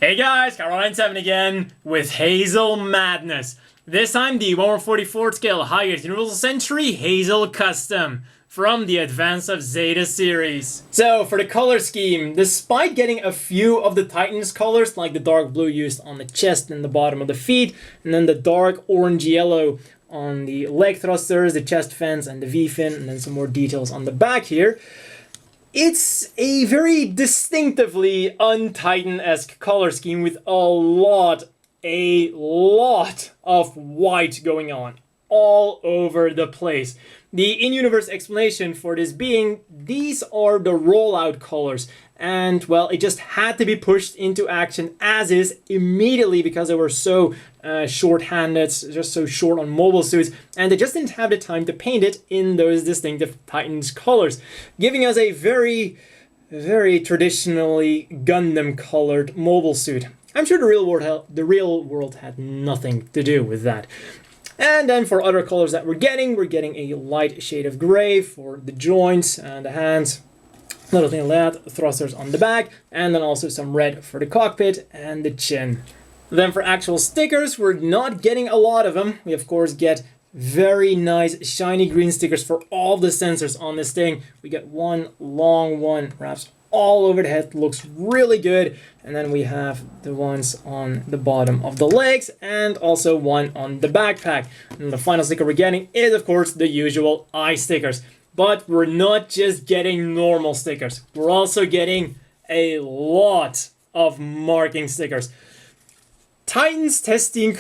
Hey guys, TR-1 again with Hazel Madness. This time the 1/44 scale Highest Universal Century Hazel Custom from the Advance of Zeta series. So for the color scheme, despite getting a few of the Titans colors like the dark blue used on the chest and the bottom of the feet, and then the dark orange yellow on the leg thrusters, the chest fins and the V-fin, and then some more details on the back here, it's a very distinctively un-Titan-esque color scheme with a lot of white going on all over the place. The in-universe explanation for this being, these are the rollout colors, and well, it just had to be pushed into action as is immediately because they were so short-handed, just so short on mobile suits, and they just didn't have the time to paint it in those distinctive Titans colors, giving us a very traditionally Gundam colored mobile suit. I'm sure the real world had nothing to do with that. And then for other colors that we're getting a light shade of gray for the joints and the hands, little thing like that, thrusters on the back, and then also some red for the cockpit and the chin. Then for actual stickers, we're not getting a lot of them. We of course get very nice shiny green stickers for all the sensors on this thing. We get one long one, perhaps all over the head, looks really good. And then we have the ones on the bottom of the legs and also one on the backpack. And the final sticker we're getting is of course the usual eye stickers. But we're not just getting normal stickers. We're also getting a lot of marking stickers. Titans testing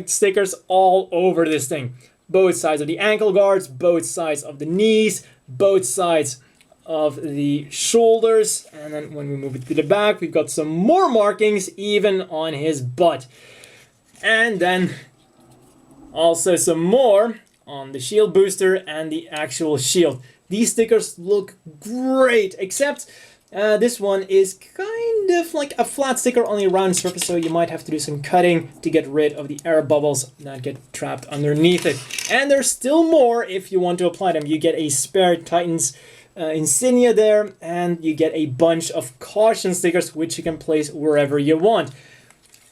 stickers all over this thing. Both sides of the ankle guards, both sides of the knees, both sides of the shoulders, and then when we move it to the back, we've got some more markings even on his butt. And then also some more on the shield booster and the actual shield. These stickers look great, except this one is kind of like a flat sticker on a round surface, so you might have to do some cutting to get rid of the air bubbles that get trapped underneath it. And there's still more if you want to apply them. You get a spare Titans insignia there, and you get a bunch of caution stickers which you can place wherever you want.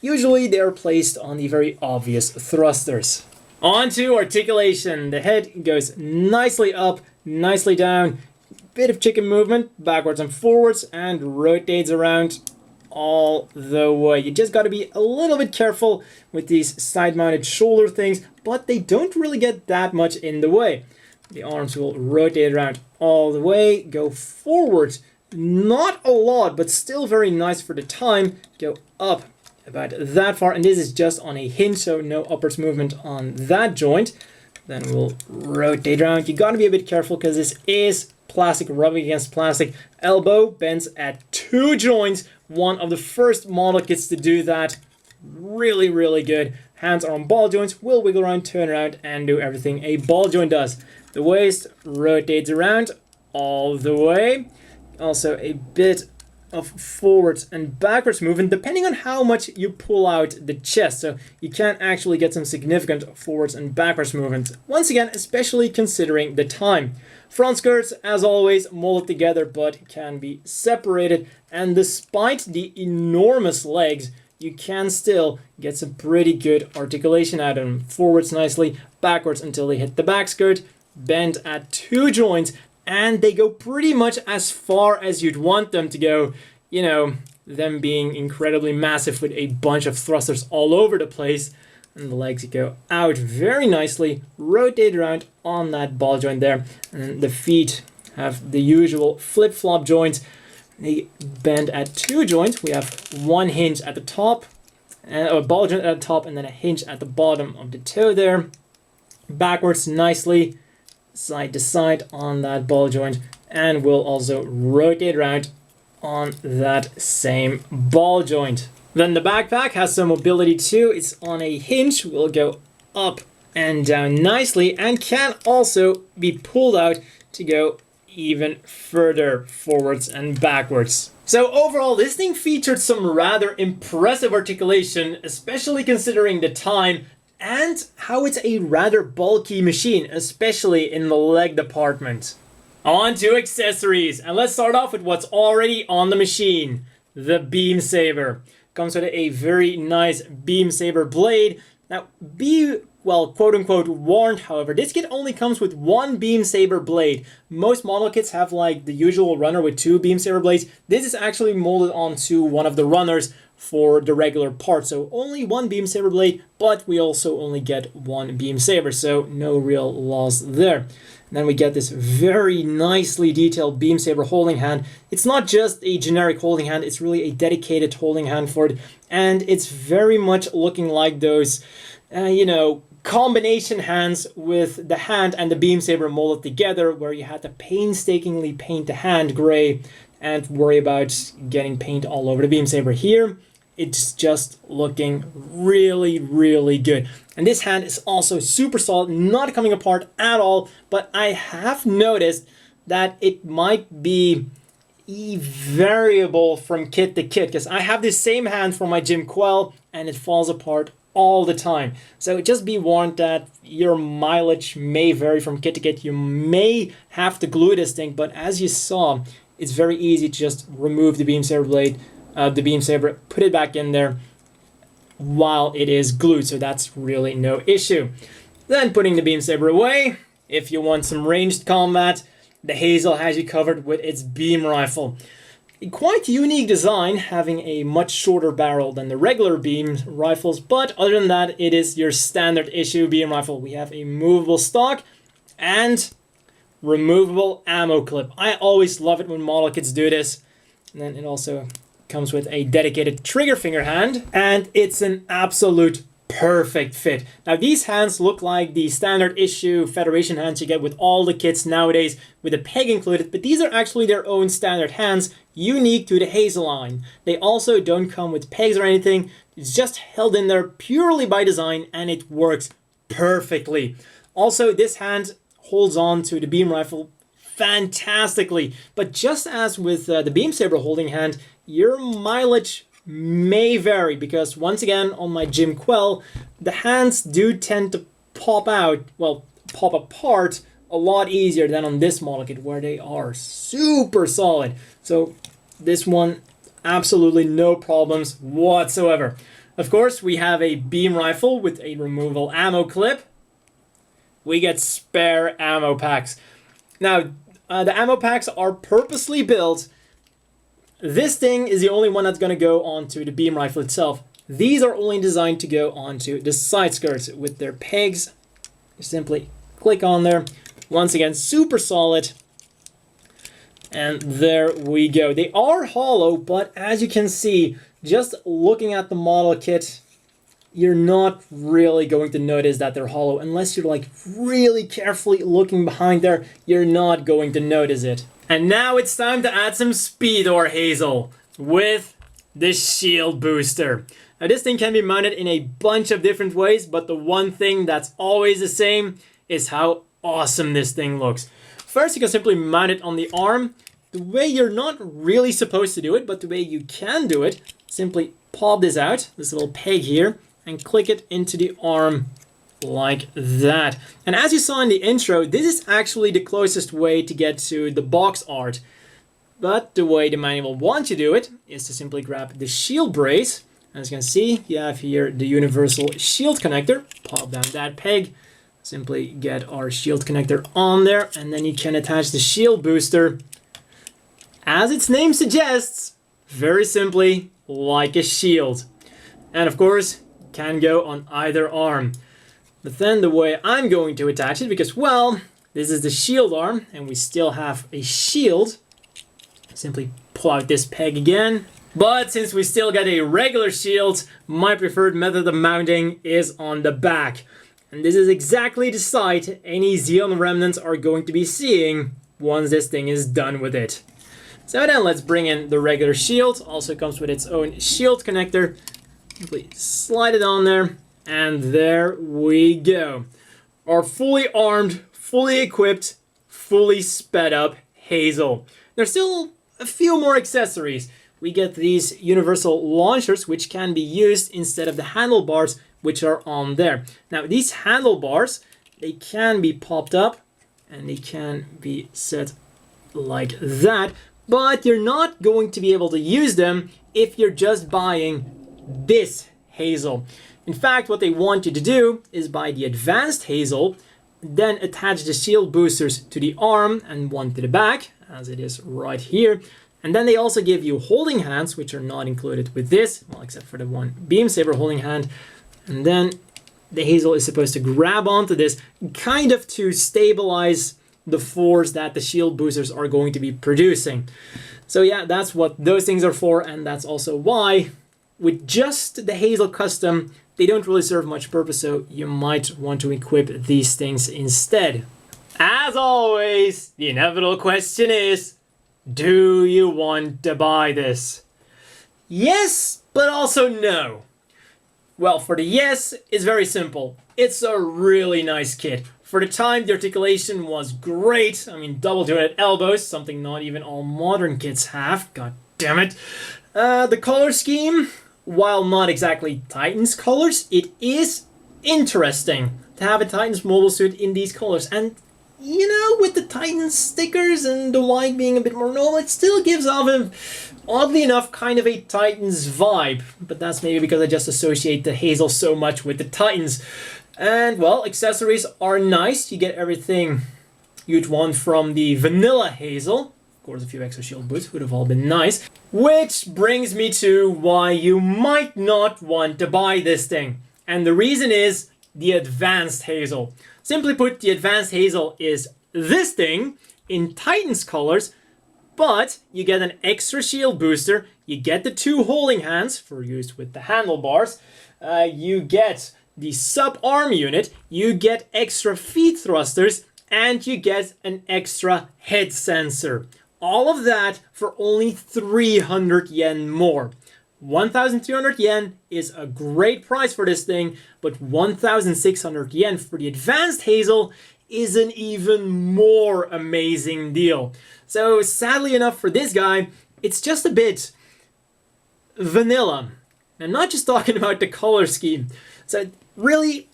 Usually they're placed on the very obvious thrusters. On to articulation. The head goes nicely up, nicely down, bit of chicken movement backwards and forwards, and rotates around all the way. You just got to be a little bit careful with these side-mounted shoulder things, but they don't really get that much in the way. The arms will rotate around all the way, go forward, not a lot, but still very nice for the time, go up about that far, and this is just on a hinge, so no upwards movement on that joint. Then we'll rotate around. You got to be a bit careful because this is plastic rubbing against plastic. Elbow bends at 2 joints. One of the first model kits to do that. Really good. Hands are on ball joints, will wiggle around, turn around, and do everything a ball joint does. The waist rotates around all the way. Also a bit of forwards and backwards movement depending on how much you pull out the chest, so you can actually get some significant forwards and backwards movement, once again especially considering the time. Front skirts as always molded together but can be separated, and despite the enormous legs you can still get some pretty good articulation out of them. Forwards nicely, backwards until they hit the back skirt, bend at 2 joints, and they go pretty much as far as you'd want them to go, you know, them being incredibly massive with a bunch of thrusters all over the place. And the legs go out very nicely, rotate around on that ball joint there. And the feet have the usual flip-flop joints. They bend at 2 joints. We have one hinge at the top, and a ball joint at the top, and then a hinge at the bottom of the toe there. Backwards nicely, side to side on that ball joint, and we'll also rotate around on that same ball joint. Then the backpack has some mobility too. It's on a hinge, will go up and down nicely, and can also be pulled out to go even further forwards and backwards. So overall, this thing featured some rather impressive articulation, especially considering the time and how it's a rather bulky machine, especially in the leg department. On to accessories, and let's start off with what's already on the machine, the beam saber. comes with a very nice beam saber blade. Now, be, well, quote-unquote warned, however, this kit only comes with one beam saber blade. Most model kits have like the usual runner with 2 beam saber blades. This is actually molded onto one of the runners for the regular part, so only 1 beam saber blade, but we also only get 1 beam saber, so no real loss there. And then we get this very nicely detailed beam saber holding hand. It's not just a generic holding hand, it's really a dedicated holding hand for it, and it's very much looking like those, you know, combination hands with the hand and the beam saber molded together, where you had to painstakingly paint the hand gray and worry about getting paint all over the beam saber. Here, it's just looking really, really good. And this hand is also super solid, not coming apart at all, but I have noticed that it might be variable from kit to kit, because I have this same hand for my Jim Quell and it falls apart all the time. So just be warned that your mileage may vary from kit to kit. You may have to glue this thing, but as you saw, it's very easy to just remove the beam saber blade, the beam saber, put it back in there while it is glued, so that's really no issue. Then putting the beam saber away, if you want some ranged combat, the Hazel has you covered with its beam rifle. A quite unique design, having a much shorter barrel than the regular beam rifles, but other than that, it is your standard issue beam rifle. We have a movable stock and removable ammo clip. I always love it when model kits do this. And then it also comes with a dedicated trigger finger hand, and it's an absolute perfect fit. Now these hands look like the standard issue Federation hands you get with all the kits nowadays with a peg included, but these are actually their own standard hands, unique to the Hazel line. They also don't come with pegs or anything. It's just held in there purely by design, and it works perfectly. Also, this hand holds on to the beam rifle fantastically, but just as with the beam saber holding hand, your mileage may vary, because once again on my Jim Quell, the hands do tend to pop out, well, pop apart a lot easier than on this model kit, where they are super solid. So this one, absolutely no problems whatsoever. Of course, we have a beam rifle with a removable ammo clip. We get spare ammo packs. Now, the ammo packs are purposely built. This thing is the only one that's going to go onto the beam rifle itself. These are only designed to go onto the side skirts with their pegs. You simply click on there. Once again, super solid. And there we go. They are hollow, but as you can see, just looking at the model kit, you're not really going to notice that they're hollow. Unless you're like really carefully looking behind there, you're not going to notice it. And now it's time to add some speed to our Hazel with the shield booster. Now this thing can be mounted in a bunch of different ways, but the one thing that's always the same is how awesome this thing looks. First, you can simply mount it on the arm. The way you're not really supposed to do it, but the way you can do it, simply pop this out, this little peg here, and click it into the arm like that. And as you saw in the intro, this is actually the closest way to get to the box art. But the way the manual wants you to do it is to simply grab the shield brace. As you can see, you have here the universal shield connector. Pop down that peg. Simply get our shield connector on there, and then you can attach the shield booster. As its name suggests, very simply, like a shield. And of course, can go on either arm. But then the way I'm going to attach it, because, well, this is the shield arm, and we still have a shield. Simply pull out this peg again. But since we still got a regular shield, my preferred method of mounting is on the back. And this is exactly the site any Xeon remnants are going to be seeing once this thing is done with it. So then let's bring in the regular shield. Also comes with its own shield connector. Simply slide it on there. And there we go. Our fully armed, fully equipped, fully sped up Hazel. There's still a few more accessories. We get these universal launchers, which can be used instead of the handlebars, which are on there. Now these handlebars, they can be popped up and they can be set like that, but you're not going to be able to use them if you're just buying this Hazel. In fact, what they want you to do is buy the advanced Hazel, then attach the shield boosters to the arm and one to the back, as it is right here. And then they also give you holding hands, which are not included with this, well, except for the one Beam Saber holding hand. And then the Hazel is supposed to grab onto this, kind of to stabilize the force that the shield boosters are going to be producing. So yeah, that's what those things are for, and that's also why, with just the Hazel custom, they don't really serve much purpose, so you might want to equip these things instead. As always, the inevitable question is, do you want to buy this? Yes, but also no. Well, for the yes, it's very simple. It's a really nice kit. For the time, the articulation was great. I mean, double jointed elbows, something not even all modern kits have. God damn it. The color scheme, while not exactly Titan's colors, it is interesting to have a Titan's mobile suit in these colors. And, you know, with the Titan stickers and the white being a bit more normal, it still gives off a, oddly enough, kind of a Titans vibe. But that's maybe because I just associate the Hazel so much with the Titans. And, well, accessories are nice. You get everything you'd want from the vanilla Hazel. Of course, a few extra shield boots would have all been nice. Which brings me to why you might not want to buy this thing. And the reason is the advanced Hazel. Simply put, the advanced Hazel is this thing in Titan's colors, but you get an extra shield booster, you get the two holding hands for use with the handlebars, you get the sub-arm unit, you get extra feet thrusters, and you get an extra head sensor. All of that for only 300 yen more. 1,300 yen is a great price for this thing, but 1,600 yen for the advanced Hazel is an even more amazing deal. So sadly enough for this guy, it's just a bit vanilla. I'm not just talking about the color scheme. So really,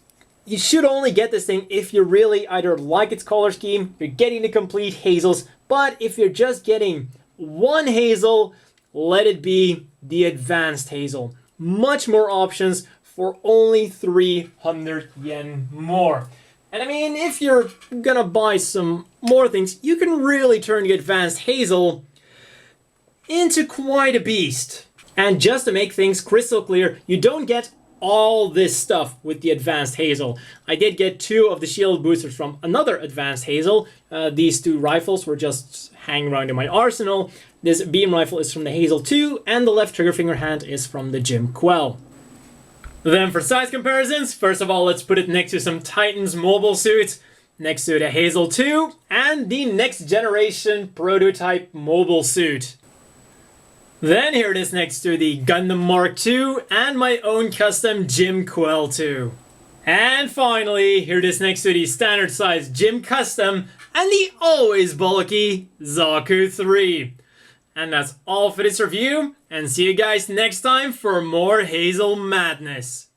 you should only get this thing if you really either like its color scheme, you're getting the complete Hazels, but if you're just getting one Hazel, let it be the advanced Hazel. Much more options for only 300 yen more. And I mean, if you're gonna buy some more things, you can really turn the advanced Hazel into quite a beast. And just to make things crystal clear, you don't get all this stuff with the advanced Hazel. I did get 2 of the shield boosters from another advanced Hazel. These 2 rifles were just hanging around in my arsenal. This beam rifle is from the Hazel 2, and the left trigger finger hand is from the Jim Quell. Then for size comparisons, first of all, let's put it next to some Titan's mobile suits, next to the Hazel 2, and the next generation prototype mobile suit. Then here it is next to the Gundam Mark II and my own custom Jim Quell 2. And finally, here it is next to the standard size Jim Custom and the always bulky Zaku 3. And that's all for this review, and see you guys next time for more Hazel madness.